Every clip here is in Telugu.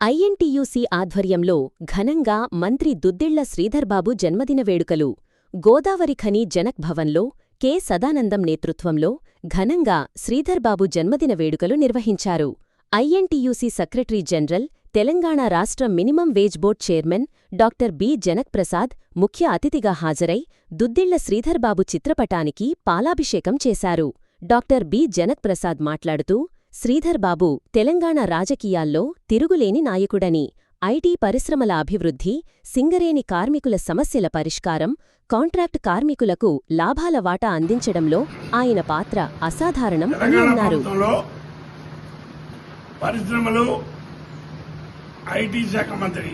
ఐఎన్టీయూసీ ఆధ్వర్యంలో ఘనంగా మంత్రి దుద్దిళ్ల శ్రీధర్బాబు జన్మదిన వేడుకలు గోదావరి ఖని జనక్ భవన్లో కె సదానందం నేతృత్వంలో ఘనంగా శ్రీధర్బాబు జన్మదిన వేడుకలు నిర్వహించారు. ఐఎన్టీయూసీ సెక్రటరీ జనరల్, తెలంగాణ రాష్ట్ర minimum wage board chairman doctor B Janak Prasad ముఖ్య అతిథిగా హాజరై దుద్దిళ్ల శ్రీధర్బాబు చిత్రపటానికి పాలాభిషేకం చేశారు. డాక్టర్ బి జనక్ ప్రసాద్ మాట్లాడుతూ, శ్రీధర్బాబు తెలంగాణ రాజకీయాల్లో తిరుగులేని నాయకుడని, ఐటీ పరిశ్రమల అభివృద్ధి, సింగరేణి కార్మికుల సమస్యల పరిష్కారం, కాంట్రాక్ట్ కార్మికులకు లాభాల వాటా అందించడంలో ఆయన పాత్ర అసాధారణం అని అన్నారు. పరిశ్రమలు ఐటీ శాఖ మంత్రి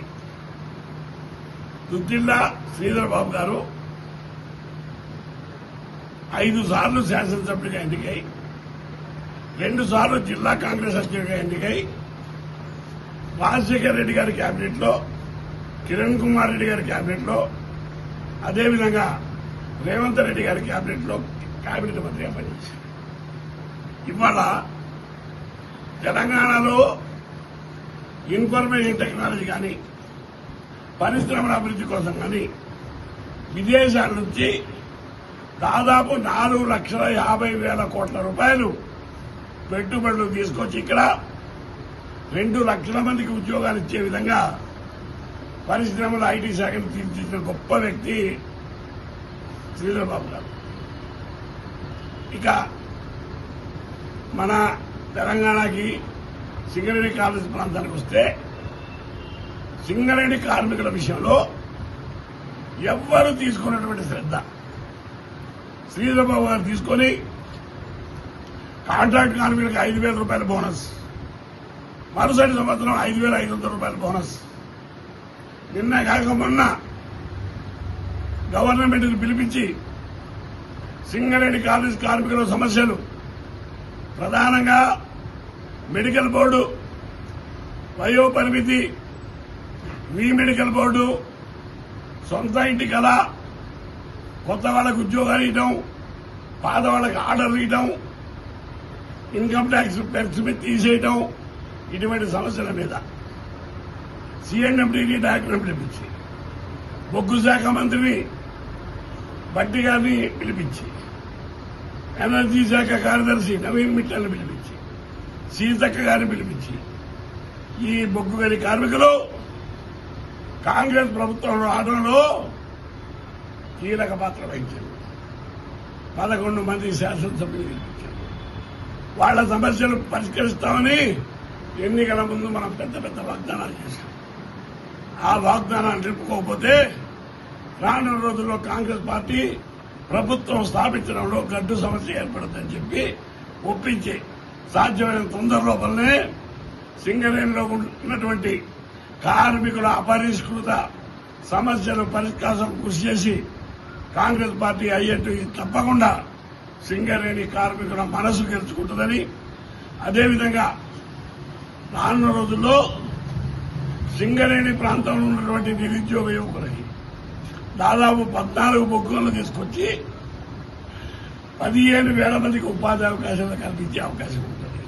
దుద్దిళ్ల శ్రీధర్బాబు గారు 5 సార్లు శాసనసభ్యుడిగా ఎన్నికై 2 సార్లు జిల్లా కాంగ్రెస్ అధ్యక్షుడిగా ఎన్నికై రాజశేఖర్ రెడ్డి గారి కేబినెట్లో, కిరణ్ కుమార్ రెడ్డి గారి కేబినెట్లో, అదేవిధంగా రేవంత్ రెడ్డి గారి కేబినెట్లో కేబినెట్ మంత్రిగా పనిచేశారు. ఇవాళ తెలంగాణలో ఇన్ఫర్మేషన్ టెక్నాలజీ కానీ, పరిశ్రమల అభివృద్ధి కోసం కానీ విదేశాల నుంచి దాదాపు 4,50,000 కోట్ల రూపాయలు పెట్టుబడులు తీసుకొచ్చి ఇక్కడ 2 లక్షల మందికి ఉద్యోగాలు ఇచ్చే విధంగా పరిశ్రమల ఐటీ శాఖను తీర్చిదిద్దిన గొప్ప వ్యక్తి శ్రీధర్బాబు గారు. ఇక మన తెలంగాణకి సింగరేణి కాలేజ్ ప్రాంతానికి వస్తే, సింగరేణి కార్మికుల విషయంలో ఎవ్వరూ తీసుకున్నటువంటి శ్రద్ధ శ్రీధర్బాబు గారు తీసుకొని కాంట్రాక్ట్ కార్మికులకు 5,000 రూపాయల బోనస్, మరుసటి సంవత్సరం 5,500 రూపాయల బోనస్, నిన్న కాక మొన్న గవర్నమెంట్ని పిలిపించి సింగరేణి కాలేజ్ కార్మికుల సమస్యలు, ప్రధానంగా మెడికల్ బోర్డు, వయో పరిమితి, మెడికల్ బోర్డు, సొంత ఇంటి కళ, కొత్త వాళ్ళకు ఉద్యోగాలు ఇవ్వడం, పాత వాళ్ళకి ఆర్డర్లు ఇవ్వడం, ఇన్కమ్ ట్యాక్స్ పెర్మిట్ తీసేయడం, ఇటువంటి సమస్యల మీద సిఎండ్ఎండీ డైరెక్టర్ని పిలిపించి, బొగ్గు శాఖ మంత్రిని భట్టి గారిని పిలిపించి, ఎనర్జీ శాఖ కార్యదర్శి నవీన్ మిట్టల్ని పిలిపించి, సీతక్క గారిని పిలిపించి, ఈ బొగ్గు గని కార్మికులు కాంగ్రెస్ ప్రభుత్వం ఆటంలో కీలక పాత్ర వహించారు. 11 మంది శాసనసభ్యులు పిలిపించారు. వాళ్ల సమస్యలు పరిష్కరిస్తామని ఎన్నికల ముందు మనం పెద్ద పెద్ద వాగ్దానాలు చేశాం. ఆ వాగ్దానాలు నిలుపుకోకపోతే రానున్న రోజుల్లో కాంగ్రెస్ పార్టీ ప్రభుత్వం స్థాపించడంలో గడ్డు సమస్య ఏర్పడుతుందని చెప్పి ఒప్పించి, సాధ్యమైన తొందరలోపలనే సింగరేణిలో ఉన్నటువంటి కార్మికుల అపరిష్కృత సమస్యలు పరిష్కారం కృషి చేసి కాంగ్రెస్ పార్టీ అయ్యేట్టు తప్పకుండా సింగరేణి కార్మికుల మనసు గెలుచుకుంటుందని, అదేవిధంగా రానున్న రోజుల్లో సింగరేణి ప్రాంతంలో ఉన్నటువంటి నిరుద్యోగ యువకులకి దాదాపు 14 బొగ్గులను తీసుకొచ్చి 15,000 మందికి ఉపాధి అవకాశాలు కల్పించే అవకాశం ఉంటుంది.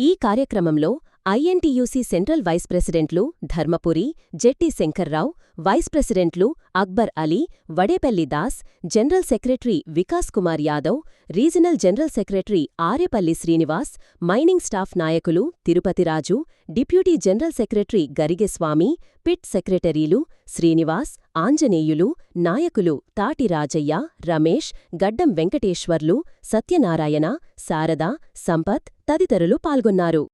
ఈ కార్యక్రమంలో ఐఎన్టీయూసీ సెంట్రల్ వైస్ ప్రెసిడెంట్లు ధర్మపురి, జెట్టి శంకర్రావు, వైస్ ప్రెసిడెంట్లు Akbar Ali, Vadepalli Das, general secretary Vikas Kumar Yadav, regional general secretary Aryapalli Srinivas, mining staff నాయకులు Tirupatiraju, deputy general secretary Garigeswamy, pit సెక్రటరీలు శ్రీనివాస్, ఆంజనేయులు, నాయకులు తాటి రాజయ్య, రమేష్, గడ్డం వెంకటేశ్వర్లు, సత్యనారాయణ, శారద, సంపత్ తదితరులు పాల్గొన్నారు.